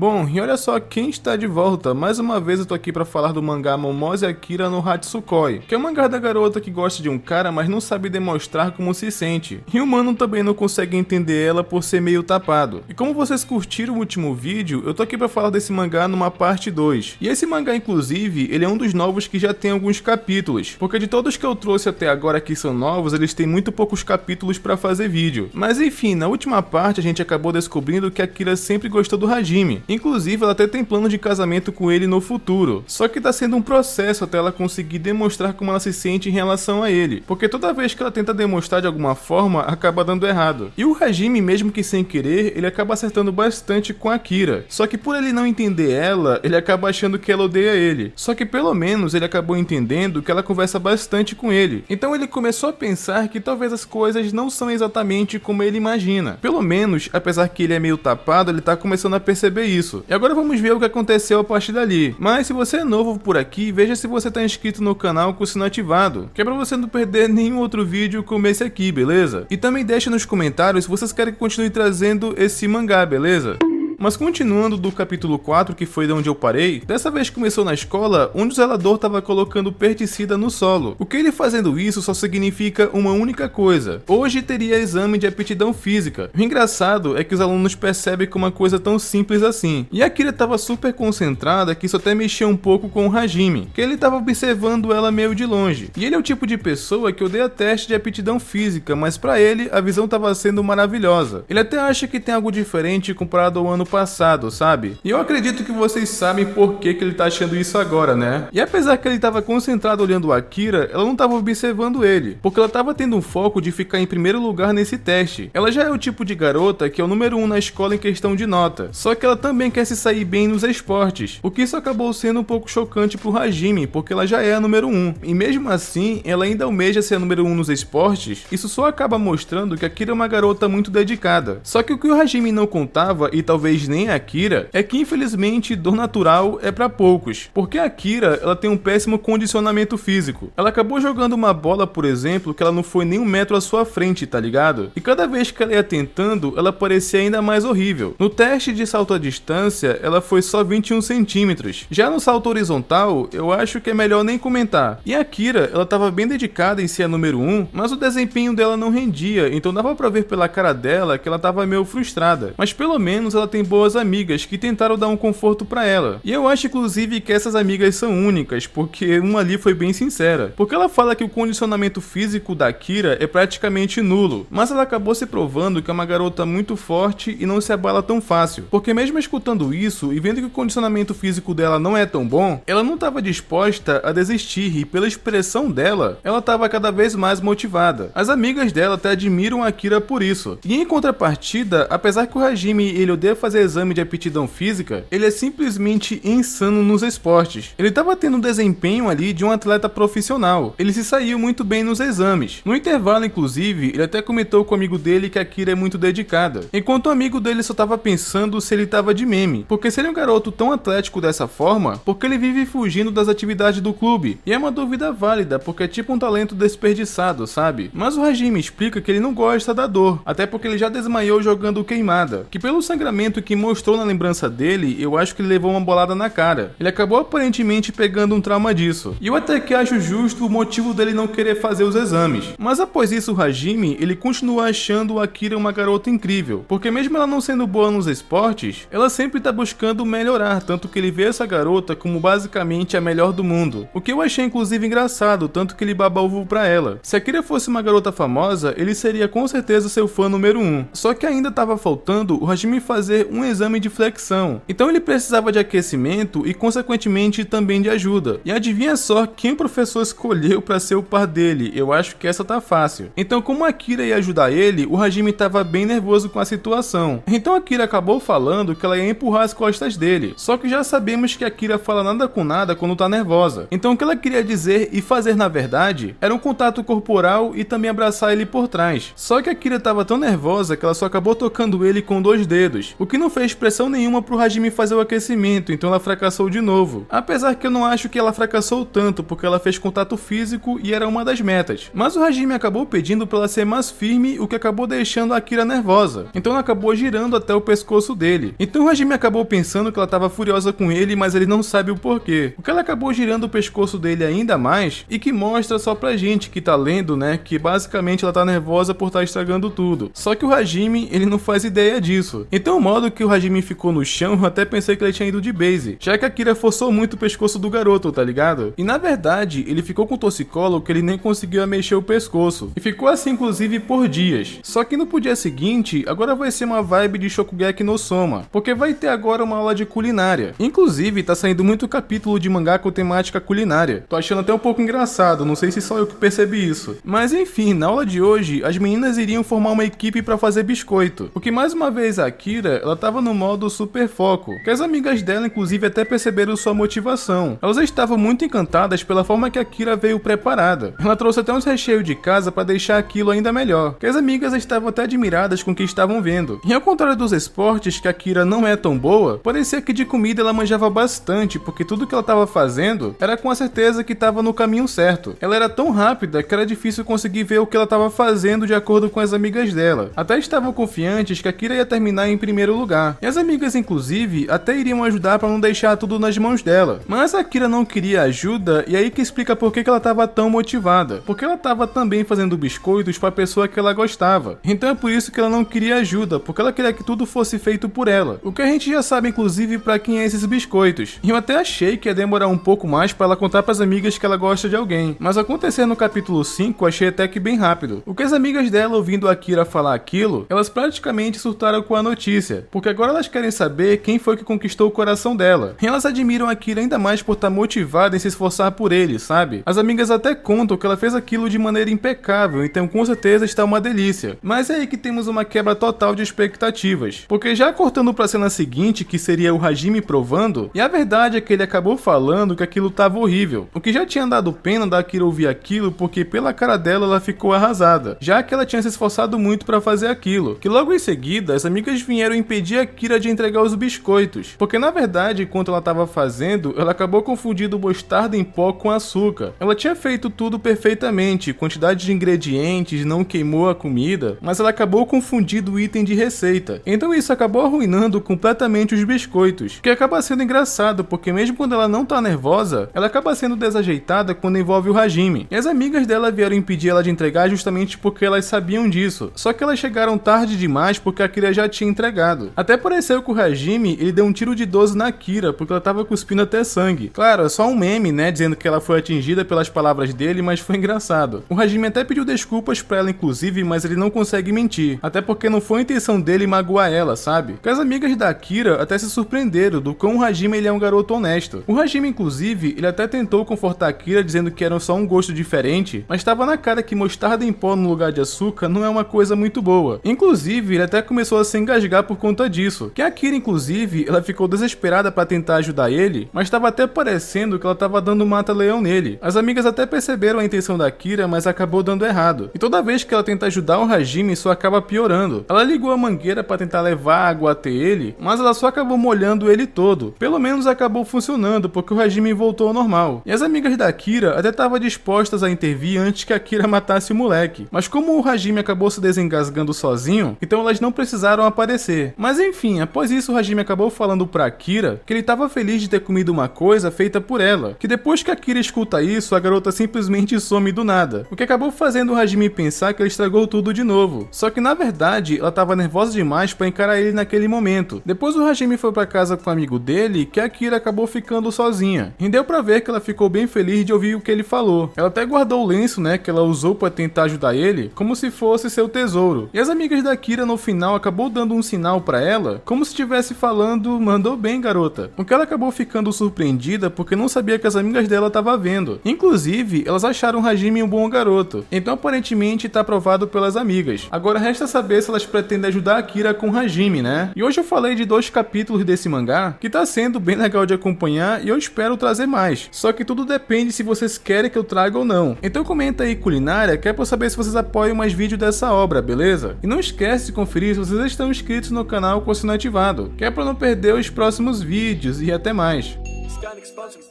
Bom, e olha só quem está de volta. Mais uma vez eu tô aqui pra falar do mangá Momose Akira no Hatsukoi, que é o mangá da garota que gosta de um cara, mas não sabe demonstrar como se sente. E o mano também não consegue entender ela por ser meio tapado. E como vocês curtiram o último vídeo, eu tô aqui pra falar desse mangá numa parte 2. E esse mangá, inclusive, ele é um dos novos que já tem alguns capítulos, porque de todos que eu trouxe até agora que são novos, eles têm muito poucos capítulos pra fazer vídeo. Mas enfim, na última parte a gente acabou descobrindo que a Akira sempre gostou do Hajime. Inclusive, ela até tem plano de casamento com ele no futuro. Só que tá sendo um processo até ela conseguir demonstrar como ela se sente em relação a ele, porque toda vez que ela tenta demonstrar de alguma forma, acaba dando errado. E o Hajime, mesmo que sem querer, ele acaba acertando bastante com a Akira. Só que por ele não entender ela, ele acaba achando que ela odeia ele. Só que pelo menos ele acabou entendendo que ela conversa bastante com ele. Então ele começou a pensar que talvez as coisas não são exatamente como ele imagina. Pelo menos, apesar que ele é meio tapado, ele tá começando a perceber isso. E agora vamos ver o que aconteceu a partir dali. Mas se você é novo por aqui, veja se você tá inscrito no canal com o sino ativado, que é pra você não perder nenhum outro vídeo como esse aqui, beleza? E também deixa nos comentários se vocês querem que continue trazendo esse mangá, beleza? Mas continuando do capítulo 4, que foi de onde eu parei, dessa vez começou na escola, onde o zelador estava colocando pesticida no solo. O que ele fazendo isso só significa uma única coisa: hoje teria exame de aptidão física. O engraçado é que os alunos percebem que uma coisa tão simples assim. E a Akira estava super concentrada que isso até mexeu um pouco com o Hajime, que ele estava observando ela meio de longe. E ele é o tipo de pessoa que odeia teste de aptidão física, mas para ele a visão estava sendo maravilhosa. Ele até acha que tem algo diferente comparado ao ano passado, sabe? E eu acredito que vocês sabem por que ele tá achando isso agora, né? E apesar que ele tava concentrado olhando a Akira, ela não tava observando ele, porque ela tava tendo um foco de ficar em primeiro lugar nesse teste. Ela já é o tipo de garota que é o número 1 na escola em questão de nota, só que ela também quer se sair bem nos esportes, o que isso acabou sendo um pouco chocante pro Hajime, porque ela já é a número 1. E mesmo assim, ela ainda almeja ser a número 1 nos esportes. Isso só acaba mostrando que a Akira é uma garota muito dedicada. Só que o que o Hajime não contava, e talvez nem a Akira, é que infelizmente dor natural é pra poucos, porque a Akira ela tem um péssimo condicionamento físico. Ela acabou jogando uma bola, por exemplo, que ela não foi nem um metro à sua frente, tá ligado? E cada vez que ela ia tentando, ela parecia ainda mais horrível. No teste de salto à distância, ela foi só 21 centímetros. Já no salto horizontal, eu acho que é melhor nem comentar. E a Akira, ela tava bem dedicada em ser a número 1, mas o desempenho dela não rendia, então dava pra ver pela cara dela que ela tava meio frustrada. Mas pelo menos ela tem boas amigas que tentaram dar um conforto pra ela. E eu acho inclusive que essas amigas são únicas, porque uma ali foi bem sincera. Porque ela fala que o condicionamento físico da Akira é praticamente nulo, mas ela acabou se provando que é uma garota muito forte e não se abala tão fácil. Porque mesmo escutando isso e vendo que o condicionamento físico dela não é tão bom, ela não estava disposta a desistir e pela expressão dela, ela estava cada vez mais motivada. As amigas dela até admiram a Akira por isso. E em contrapartida, apesar que o Hajime ele odeia fazer exame de aptidão física, ele é simplesmente insano nos esportes. Ele estava tendo um desempenho ali de um atleta profissional. Ele se saiu muito bem nos exames. No intervalo, inclusive, ele até comentou com o amigo dele que a Akira é muito dedicada. Enquanto o amigo dele só estava pensando se ele estava de meme. Porque se ele é um garoto tão atlético dessa forma, porque ele vive fugindo das atividades do clube? E é uma dúvida válida, porque é tipo um talento desperdiçado, sabe? Mas o Hajime explica que ele não gosta da dor, até porque ele já desmaiou jogando queimada, que pelo sangramento que mostrou na lembrança dele, eu acho que ele levou uma bolada na cara. Ele acabou aparentemente pegando um trauma disso. E eu até que acho justo o motivo dele não querer fazer os exames. Mas após isso, o Hajime, ele continua achando a Akira uma garota incrível, porque mesmo ela não sendo boa nos esportes, ela sempre tá buscando melhorar, tanto que ele vê essa garota como basicamente a melhor do mundo. O que eu achei inclusive engraçado, tanto que ele baba ovo pra ela. Se a Akira fosse uma garota famosa, ele seria com certeza seu fã número 1. Só que ainda tava faltando o Hajime fazer um exame de flexão. Então ele precisava de aquecimento e consequentemente também de ajuda. E adivinha só quem o professor escolheu para ser o par dele? Eu acho que essa tá fácil. Então como a Akira ia ajudar ele, o Hajime tava bem nervoso com a situação. Então a Akira acabou falando que ela ia empurrar as costas dele. Só que já sabemos que a Akira fala nada com nada quando tá nervosa. Então o que ela queria dizer e fazer na verdade era um contato corporal e também abraçar ele por trás. Só que a Akira tava tão nervosa que ela só acabou tocando ele com 2 dedos. O que não fez pressão nenhuma pro Hajime fazer o aquecimento, então ela fracassou de novo. Apesar que eu não acho que ela fracassou tanto, porque ela fez contato físico e era uma das metas. Mas o Hajime acabou pedindo pra ela ser mais firme, o que acabou deixando a Akira nervosa. Então ela acabou girando até o pescoço dele. Então o Hajime acabou pensando que ela estava furiosa com ele, mas ele não sabe o porquê. Porque ela acabou girando o pescoço dele ainda mais, e que mostra só pra gente que tá lendo, né, que basicamente ela tá nervosa por estar estragando tudo. Só que o Hajime, ele não faz ideia disso. Então o modo que o Hajime ficou no chão, eu até pensei que ele tinha ido de base, já que a Akira forçou muito o pescoço do garoto, tá ligado? E na verdade, ele ficou com torcicolo que ele nem conseguiu mexer o pescoço. E ficou assim inclusive por dias. Só que no dia seguinte, agora vai ser uma vibe de Shokugeki no Soma, porque vai ter agora uma aula de culinária. Inclusive, tá saindo muito capítulo de mangá com temática culinária. Tô achando até um pouco engraçado, não sei se só eu que percebi isso. Mas enfim, na aula de hoje, as meninas iriam formar uma equipe pra fazer biscoito. Porque mais uma vez a Akira, ela tava no modo super foco, que as amigas dela inclusive até perceberam sua motivação. Elas estavam muito encantadas pela forma que a Akira veio preparada. Ela trouxe até uns recheios de casa pra deixar aquilo ainda melhor, que as amigas estavam até admiradas com o que estavam vendo. E ao contrário dos esportes, que a Akira não é tão boa, parecia que de comida ela manjava bastante, porque tudo que ela estava fazendo era com a certeza que estava no caminho certo. Ela era tão rápida que era difícil conseguir ver o que ela estava fazendo de acordo com as amigas dela. Até estavam confiantes que a Akira ia terminar em primeiro lugar. E as amigas inclusive até iriam ajudar para não deixar tudo nas mãos dela. Mas a Akira não queria ajuda, e aí que explica por que ela estava tão motivada. Porque ela estava também fazendo biscoitos para a pessoa que ela gostava. Então é por isso que ela não queria ajuda, porque ela queria que tudo fosse feito por ela. O que a gente já sabe inclusive para quem é esses biscoitos. E eu até achei que ia demorar um pouco mais para ela contar para as amigas que ela gosta de alguém. Mas acontecer no capítulo 5, achei até que bem rápido. O que as amigas dela ouvindo a Akira falar aquilo, elas praticamente surtaram com a notícia, porque agora elas querem saber quem foi que conquistou o coração dela. E elas admiram a Akira ainda mais por estar motivada em se esforçar por ele, sabe? As amigas até contam que ela fez aquilo de maneira impecável, então com certeza está uma delícia. Mas é aí que temos uma quebra total de expectativas, porque já cortando pra cena seguinte, que seria o Hajime provando, e a verdade é que ele acabou falando que aquilo tava horrível, o que já tinha dado pena da Akira ouvir aquilo, porque pela cara dela ela ficou arrasada, já que ela tinha se esforçado muito pra fazer aquilo, que logo em seguida as amigas vieram impedir a Akira de entregar os biscoitos, porque na verdade enquanto ela tava fazendo, ela acabou confundindo mostarda em pó com açúcar. Ela tinha feito tudo perfeitamente, quantidade de ingredientes, não queimou a comida, mas ela acabou confundindo o item de receita, então isso acabou arruinando completamente os biscoitos, que acaba sendo engraçado, porque mesmo quando ela não tá nervosa, ela acaba sendo desajeitada quando envolve o Hajime. E as amigas dela vieram impedir ela de entregar justamente porque elas sabiam disso, só que elas chegaram tarde demais porque a Akira já tinha entregado. Até pareceu que o Hajime, ele deu um tiro de 12 na Akira, porque ela tava cuspindo até sangue. Claro, é só um meme, né, dizendo que ela foi atingida pelas palavras dele, mas foi engraçado. O Hajime até pediu desculpas pra ela inclusive, mas ele não consegue mentir, até porque não foi a intenção dele magoar ela, sabe? Que as amigas da Akira até se surpreenderam do quão o Hajime ele é um garoto honesto. O Hajime inclusive, ele até tentou confortar a Akira dizendo que era só um gosto diferente, mas estava na cara que mostarda em pó no lugar de açúcar não é uma coisa muito boa. Inclusive, ele até começou a se engasgar por conta disso, que a Akira inclusive, ela ficou desesperada para tentar ajudar ele, mas estava até parecendo que ela estava dando mata-leão nele. As amigas até perceberam a intenção da Akira, mas acabou dando errado. E toda vez que ela tenta ajudar o Hajime, isso acaba piorando. Ela ligou a mangueira para tentar levar água até ele, mas ela só acabou molhando ele todo. Pelo menos acabou funcionando, porque o Hajime voltou ao normal. E as amigas da Akira até estavam dispostas a intervir antes que a Akira matasse o moleque. Mas como o Hajime acabou se desengasgando sozinho, então elas não precisaram aparecer. Mas enfim, após isso o Hajime acabou falando pra Akira que ele estava feliz de ter comido uma coisa feita por ela. Que depois que a Akira escuta isso, a garota simplesmente some do nada. O que acabou fazendo o Hajime pensar que ele estragou tudo de novo. Só que na verdade, ela estava nervosa demais pra encarar ele naquele momento. Depois o Hajime foi pra casa com um amigo dele, que a Akira acabou ficando sozinha. E deu pra ver que ela ficou bem feliz de ouvir o que ele falou. Ela até guardou o lenço, né, que ela usou pra tentar ajudar ele, como se fosse seu tesouro. E as amigas da Akira no final acabou dando um sinal pra ela, como se estivesse falando, mandou bem garota. O que ela acabou ficando surpreendida porque não sabia que as amigas dela estavam vendo. Inclusive, elas acharam o Hajime um bom garoto. Então aparentemente tá aprovado pelas amigas. Agora resta saber se elas pretendem ajudar a Akira com o Hajime, né? E hoje eu falei de 2 capítulos desse mangá, que tá sendo bem legal de acompanhar e eu espero trazer mais. Só que tudo depende se vocês querem que eu traga ou não. Então comenta aí culinária, que é pra saber se vocês apoiam mais vídeos dessa obra, beleza? E não esquece de conferir se vocês estão inscritos no canal canal com o sino ativado, que é para não perder os próximos vídeos e até mais. Scanning expansion.